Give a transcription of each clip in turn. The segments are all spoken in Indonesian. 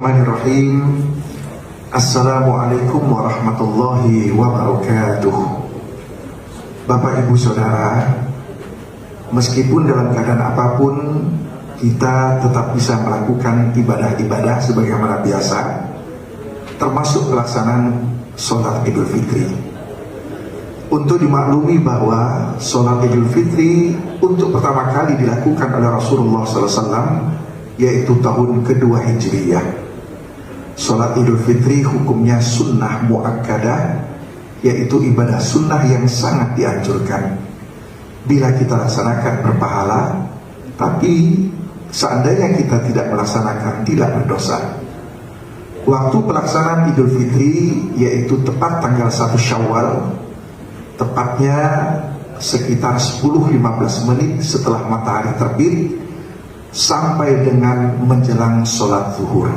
Bismillahirrahmanirrahim. Assalamualaikum warahmatullahi wabarakatuh. Bapak Ibu Saudara, meskipun dalam keadaan apapun kita tetap bisa melakukan ibadah-ibadah sebagaimana biasa, termasuk pelaksanaan sholat Idul Fitri. Untuk dimaklumi bahwa sholat Idul Fitri untuk pertama kali dilakukan oleh Rasulullah SAW, yaitu tahun kedua Hijriyah. Sholat Idul Fitri hukumnya sunnah muakkadah, yaitu ibadah sunnah yang sangat dianjurkan. Bila kita laksanakan berpahala, tapi seandainya kita tidak melaksanakan tidak berdosa. Waktu pelaksanaan Idul Fitri yaitu tepat tanggal 1 Syawal, tepatnya sekitar 10-15 menit setelah matahari terbit sampai dengan menjelang sholat zuhur.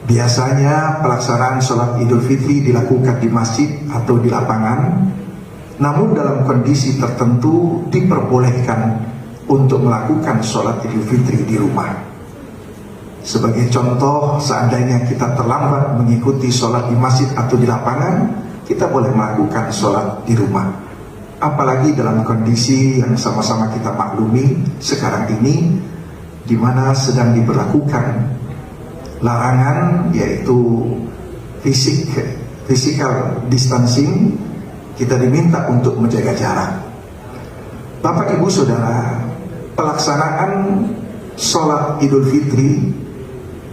Biasanya pelaksanaan sholat Idul Fitri dilakukan di masjid atau di lapangan, namun dalam kondisi tertentu diperbolehkan untuk melakukan sholat Idul Fitri di rumah. Sebagai contoh, seandainya kita terlambat mengikuti sholat di masjid atau di lapangan, kita boleh melakukan sholat di rumah. Apalagi dalam kondisi yang sama-sama kita maklumi sekarang ini, di mana sedang diberlakukan larangan, yaitu physical distancing. Kita diminta untuk menjaga jarak. Bapak Ibu Saudara, pelaksanaan sholat Idul Fitri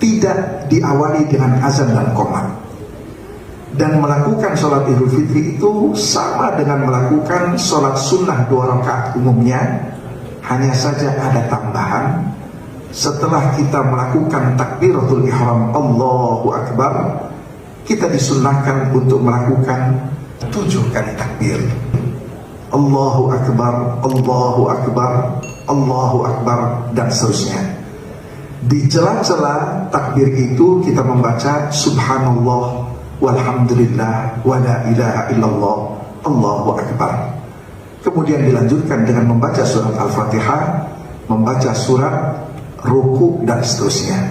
tidak diawali dengan azan dan qomat. Dan melakukan sholat Idul Fitri itu sama dengan melakukan sholat sunnah 2 rakaat umumnya, hanya saja ada tambahan. Setelah kita melakukan takbiratul ihram Allahu Akbar, kita disunnahkan untuk melakukan 7 kali takbir. Allahu Akbar, Allahu Akbar, Allahu Akbar, dan seterusnya. Di celah-celah takbir itu kita membaca Subhanallah walhamdulillah wa la ilaha illallah Allahu Akbar. Kemudian dilanjutkan dengan membaca surat Al-Fatihah, membaca surat ruku, dan seterusnya.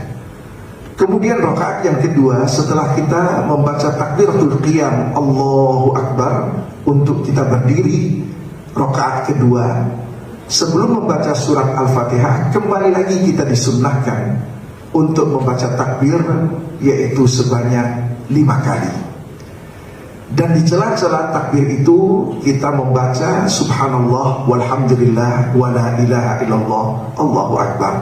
Kemudian rakaat yang kedua, setelah kita membaca takbiratul qiyam Allahu Akbar untuk kita berdiri, rakaat kedua sebelum membaca surat Al-Fatihah, kembali lagi kita disunnahkan untuk membaca takbir, yaitu sebanyak 5 kali. Dan di celah-celah takbir itu kita membaca Subhanallah walhamdulillah wa la ilaha illallah Allahu Akbar.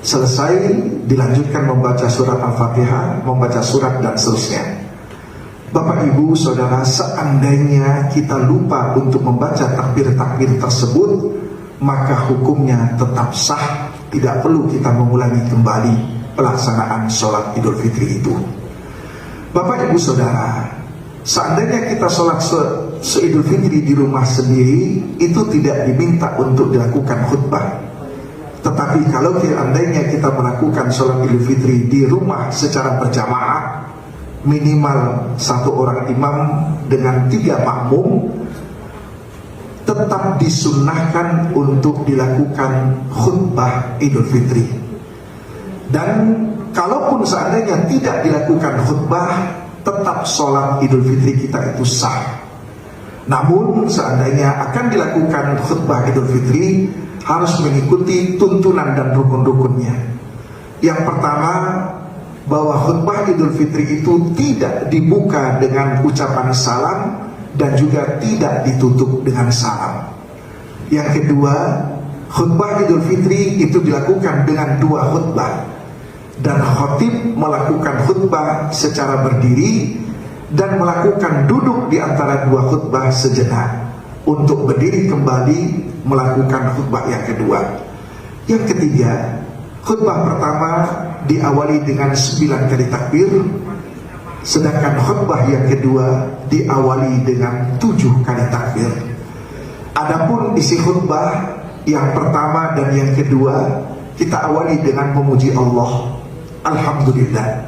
Selesai, dilanjutkan membaca surat Al-Fatihah, membaca surat, dan seterusnya. Bapak Ibu Saudara, seandainya kita lupa untuk membaca takbir-takbir tersebut, maka hukumnya tetap sah, tidak perlu kita mengulangi kembali pelaksanaan sholat Idul Fitri itu. Bapak Ibu Saudara, seandainya kita sholat Idul Fitri di rumah sendiri, itu tidak diminta untuk dilakukan khutbah. Tetapi kalau seandainya kita melakukan sholat Idul Fitri di rumah secara berjamaah, minimal 1 orang imam dengan 3 makmum, tetap disunnahkan untuk dilakukan khutbah Idul Fitri. Dan kalaupun seandainya tidak dilakukan khutbah, tetap sholat Idul Fitri kita itu sah. Namun seandainya akan dilakukan khutbah Idul Fitri, harus mengikuti tuntunan dan rukun-rukunnya. Yang pertama, bahwa khutbah Idul Fitri itu tidak dibuka dengan ucapan salam dan juga tidak ditutup dengan salam. Yang kedua, khutbah Idul Fitri itu dilakukan dengan 2 khutbah, dan khatib melakukan khutbah secara berdiri dan melakukan duduk di antara 2 khutbah sejenak untuk berdiri kembali melakukan khutbah yang kedua. Yang ketiga, khutbah pertama diawali dengan 9 kali takbir, sedangkan khutbah yang kedua diawali dengan 7 kali takbir. Adapun isi khutbah yang pertama dan yang kedua, kita awali dengan memuji Allah, alhamdulillah.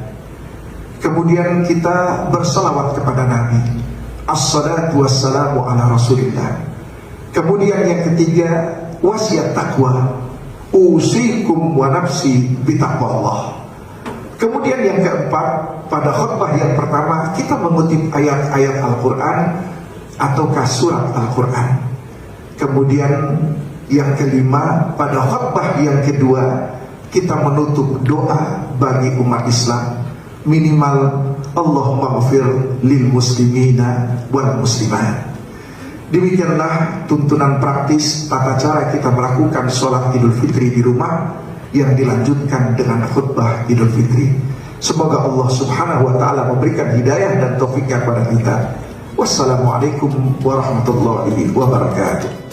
Kemudian kita bersalawat kepada Nabi, assalatu wassalamu ala rasulillah. Kemudian yang ketiga, wasiat takwa, usikum wa nafsi bitaqwallah. Kemudian yang keempat, pada khutbah yang pertama kita mengutip ayat-ayat Al-Quran ataukah surat Al-Quran. Kemudian yang kelima, pada khutbah yang kedua kita menutup doa bagi umat Islam, minimal Allahumma ghafir lil muslimina wal muslimat. Demikianlah tuntunan praktis tata cara kita melakukan sholat Idul Fitri di rumah yang dilanjutkan dengan khutbah Idul Fitri. Semoga Allah Subhanahu wa ta'ala memberikan hidayah dan taufiknya kepada kita. Wassalamualaikum warahmatullahi wabarakatuh.